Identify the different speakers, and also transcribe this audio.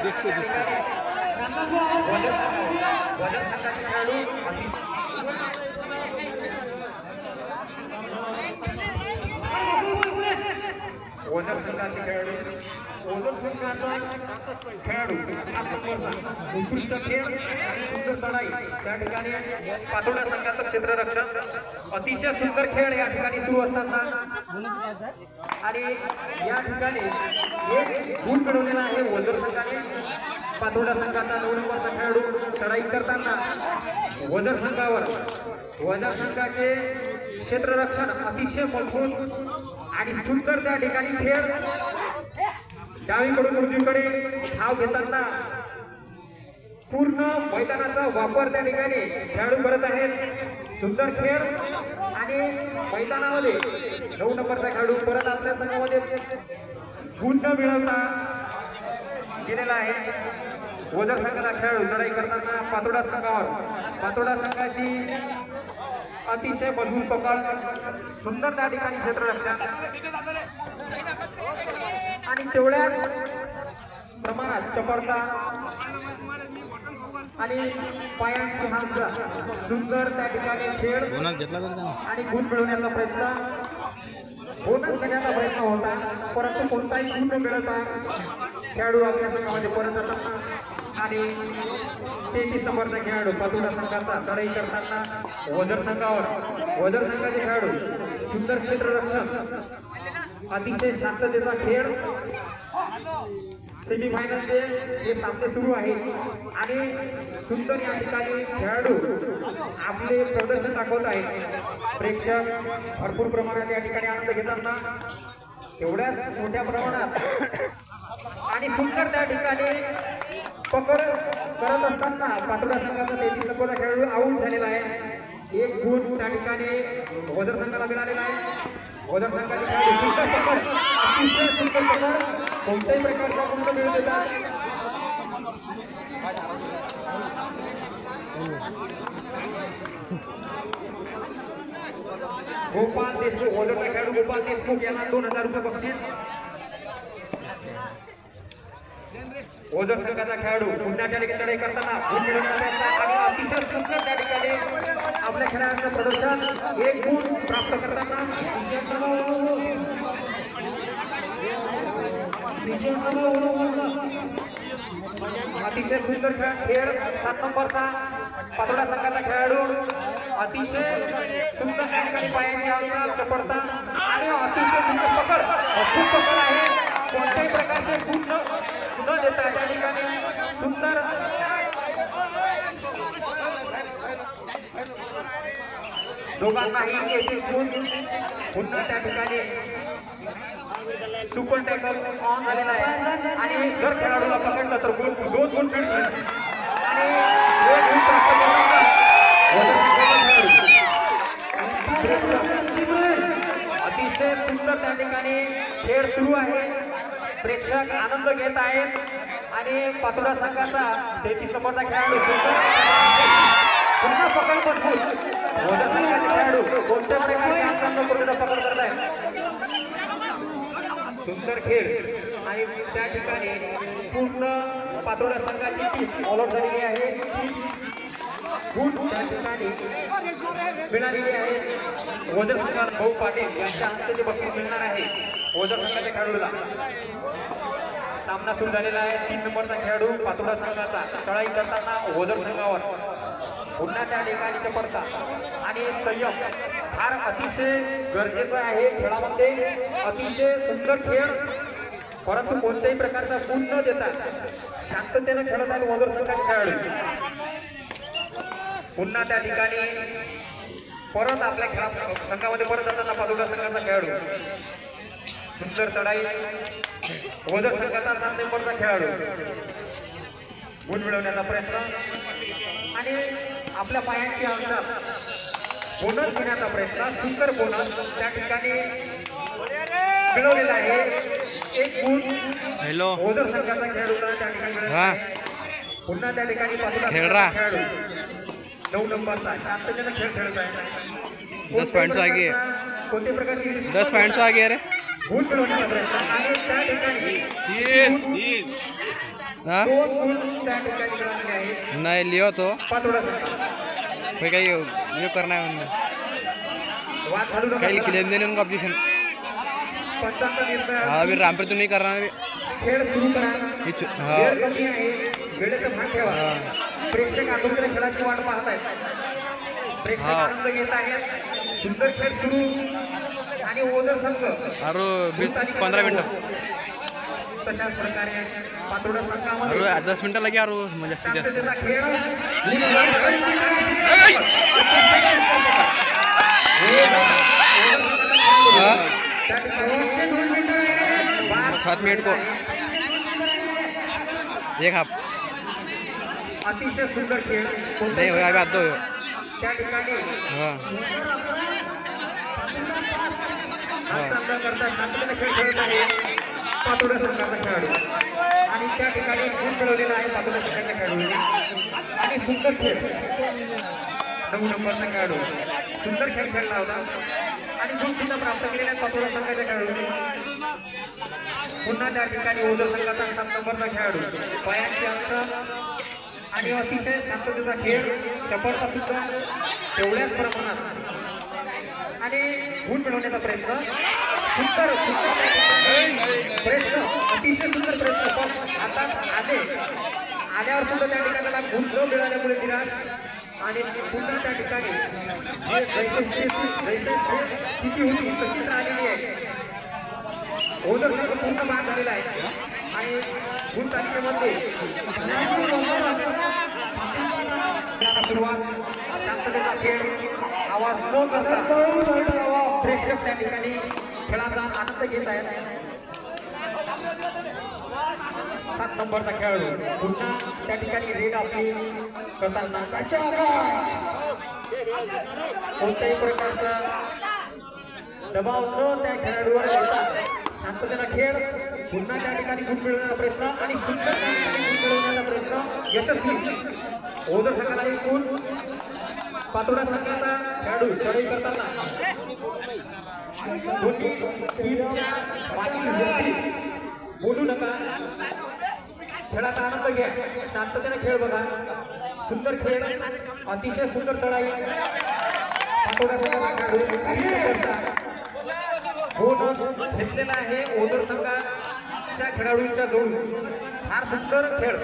Speaker 1: दिसते
Speaker 2: वजन संघाचे खेळाडू वजन संघाचा खेळाडू उत्कृष्ट खेळ सुंदर चढाई त्या ठिकाणी पातोडा संघाचं क्षेत्ररक्षण अतिशय सुंदर खेळ या ठिकाणी सुरू असताना आणि या ठिकाणी एक गुण मिळवलेला आहे वजन संघाने पातोडा संघाचा 9 नंबरचा खेळाडू चढाई करताना वजन संघाचे क्षेत्ररक्षण अतिशय मजबूत आणि सुंदर त्या ठिकाणी खेळ डावीकडून उजवीकडे धाव घेताना पूर्ण मैदानाचा वापर त्या ठिकाणी खेळाडू करत आहेत सुंदर खेळ आणि मैदानामध्ये 9 नंबरचा खेळाडू परत आपल्या संघामध्ये गुण मिळवता गेलेला आहे वजन संघाचा खेळाडू चढाई करताना पातोडा संघाची अतिशय मजबूत पकड सुंदर त्या ठिकाणी क्षेत्ररक्षण आणि तेवढ्याच प्रमाणात चपळता आणि पायांची हालचाल सुंदर त्या ठिकाणी खेळ आणि गुण मिळवण्याचा प्रयत्न बोनस घेण्याचा प्रयत्न होता परंतु कोणताही गुण न मिळवता खेळाडू आपल्या संघामध्ये परत जातात आणि 33 नंबरचा खेळाडू पातोडा संघाचा चढाई करताना वजन संघाचे खेळाडू सुंदर क्षेत्ररक्षण अतिशय शांततेचा खेळ सेमीफायनलचे हे सामने सुरू आहे आणि सुंदर या ठिकाणी खेळाडू आपले प्रदर्शन दाखवत आहेत प्रेक्षक भरपूर प्रमाणात या ठिकाणी आनंद घेताना एवढ्याच मोठ्या प्रमाणात आणि सुंदर त्या ठिकाणी पकड करत असताना पातोडा संघाचा 33 नंबरचा खेळाडू आऊट झालेला आहे एक गुण त्या ठिकाणी वजन संघाला मिळालेला आहे वजन संघाचे खेळाडू सुंदर पकड अतिशय सुंदर पकड कोणत्याही प्रकारचा गुण मिळू देतात गोपाल देशमुख वजनचा खेळाडू गोपाल देशमुख यांना 2000 रुपये बक्षीस वजन संघाचा खेळाडू पुन्हा त्या ठिकाणी चढाई करताना गुण मिळवण्याचा आणि अतिशय सुंदर त्या ठिकाणी आपल्या खेळाडूचं प्रदर्शन एक गुण प्राप्त करताना अतिशय सुंदर खेळ 7 नंबरचा पातोडा संघाचा खेळाडू अतिशय सुंदर त्या ठिकाणी पायांची हालचाल चपळता आणि अतिशय सुंदर पकड अचूक पकड आहे कोणत्याही प्रकारचे गुण न देता त्या ठिकाणी सुंदर दोघांनाही एक गुण पुन्हा त्या ठिकाणी सुपर टॅकल ऑन झालेला आहे आणि जर खेळाडूला पकडलं तर दोन गुण मिळतील आणि एक गुण प्राप्त करताना अतिशय सुंदर त्या ठिकाणी खेळ सुरू आहे प्रेक्षक आनंद घेत आहेत आणि पातोडा संघाचा 33 नंबरचा खेळाडू पुन्हा पकड मजबूत वजन संघाचे खेळाडू कोणत्या प्रकारचे हालचाल पकड करत आहेत सुंदर खेळ आणि त्या ठिकाणी पूर्ण पातोडा संघाची टीम ऑल आउट झालेली आहे गुण त्या ठिकाणी मिळालेली आहे वजन संघाला भाऊ पाटील यांच्या हस्ते बक्षीस मिळणार आहे वजन संघाच्या खेळाडूला सामना सुरू झालेला आहे 3 नंबरचा खेळाडू पातोडा संघाचा चढाई करताना वजन संघावर पुन्हा त्या ठिकाणी चपळता आणि संयम फार अतिशय गरजेचं आहे खेळामध्ये अतिशय सुंदर खेळ परंतु कोणत्याही प्रकारचा गुण न देता शांततेने खेळत आहे वजन संघाचे खेळाडू पुन्हा त्या ठिकाणी परत आपल्या संघामध्ये परत जाताना पातोडा संघाचा खेळाडू सुंदर चढाई वजन संघाचा 7 नंबरचा खेळाडू गुण मिळवण्याचा प्रयत्न आणि आपल्या पायांची हालचाल बोनस घेण्याचा प्रयत्न सुंदर बोनस त्या ठिकाणी मिळवलेला आहे एक गुण वजन संघाचा खेळाडूला त्या ठिकाणी पुन्हा त्या ठिकाणी खेळाडू 9 नंबरचा शांततेने खेळ खेळत आहे
Speaker 1: 10 पॉइंट्स आगे
Speaker 2: कोणत्या प्रकारची
Speaker 1: 10 पॉइंट्स आ गए रे
Speaker 2: गुण मिळवण्याचा प्रयत्न आणि त्या ठिकाणी
Speaker 1: हाँ
Speaker 2: 2 गुण त्या ठिकाणी मिळालेले आहेत.
Speaker 1: नहीं लियो तो
Speaker 2: पातोडा संघ
Speaker 1: भाई कहीं ये करना है उनमें
Speaker 2: वाद घालू नका.
Speaker 1: कहीं लेन देन उनका ऑब्जेक्शन
Speaker 2: पंचांचा निर्णय
Speaker 1: हाँ अभी रामपुर तो नहीं कर रहा है
Speaker 2: खेळ सुरू करा.
Speaker 1: हाँ
Speaker 2: वेळ कमी आहे, वेळेचं भान ठेवा. प्रेक्षक आतुरतेने खेळाची वाट पाहत आहेत. प्रेक्षक आनंद घेत आहेत. सुंदर खेळ सुरू आणि ओझर संघ
Speaker 1: और 20-15 मिनट
Speaker 2: तशाच प्रकारे पातोडा संघामध्ये
Speaker 1: और 10 मिनट लगे और जास्तीत जास्त
Speaker 2: शांततेचा खेळ
Speaker 1: हाँ
Speaker 2: त्या ठिकाणी
Speaker 1: 7 मिनट को एक हाफ
Speaker 2: अतिशय सुंदर खेळ
Speaker 1: नहीं होगा अभी आधा हो
Speaker 2: त्या ठिकाणी
Speaker 1: हाँ
Speaker 2: सामना करता शांततेने खेळ खेळत आहे पातोडा संघाचा खेळाडू आणि त्या ठिकाणी गुण मिळवलेला आहे पातोडा संघाच्या खेळाडूंनी आणि सुंदर खेळ 9 नंबरचा खेळाडू सुंदर खेळ खेळला होता आणि गुण सुद्धा प्राप्त केलेला आहे पातोडा संघाच्या खेळाडूंनी. पुन्हा त्या ठिकाणी ओझर संघाचा 7 नंबरचा खेळाडू पायाची अंतर आणि अतिशय शांततेचा खेळ चपळता सुद्धा तेवढ्याच प्रमाणात आणि गुण मिळवण्याचा प्रयत्न सुंदर प्रयत्न अतिशय सुंदर प्रयत्न पण आता आल्यावर सुद्धा त्या ठिकाणी त्याला गुण न मिळाल्यामुळे निराश आणि पुन्हा त्या ठिकाणी स्थिती होती तशीच आलेली आहे. ओझर संघ पूर्ण बाद झालेला आहे आणि गुण तालिकेमध्ये सुरुवात शांततेचा खेळ आवाज न करता प्रेक्षक त्या ठिकाणी खेळाचा आनंद घेत आहेत. 7 नंबरचा खेळाडू पुन्हा त्या ठिकाणी रेड आपली करताना कोणत्याही प्रकारचा दबाव न त्या खेळाडूवर येता शांततेचा खेळ पुन्हा त्या ठिकाणी गुण मिळवण्याचा प्रयत्न आणि सुंदर त्या ठिकाणी गुण मिळवण्याचा प्रयत्न यशस्वी. ओझर संघाला 1 गुण पातोडा संघाचा खेळाडू चढाई करताना दोन्ही टीमच्या बाजूने व्यक्ती बोलू नका, खेळाचा आनंद घ्या, शांततेने खेळ बघा. सुंदर खेळ अतिशय सुंदर चढाई पातोडा संघाचा खेळाडू बोनस घेतलेला आहे ओझर संघाच्या खेळाडूंच्या जोडून फार सुंदर खेळ.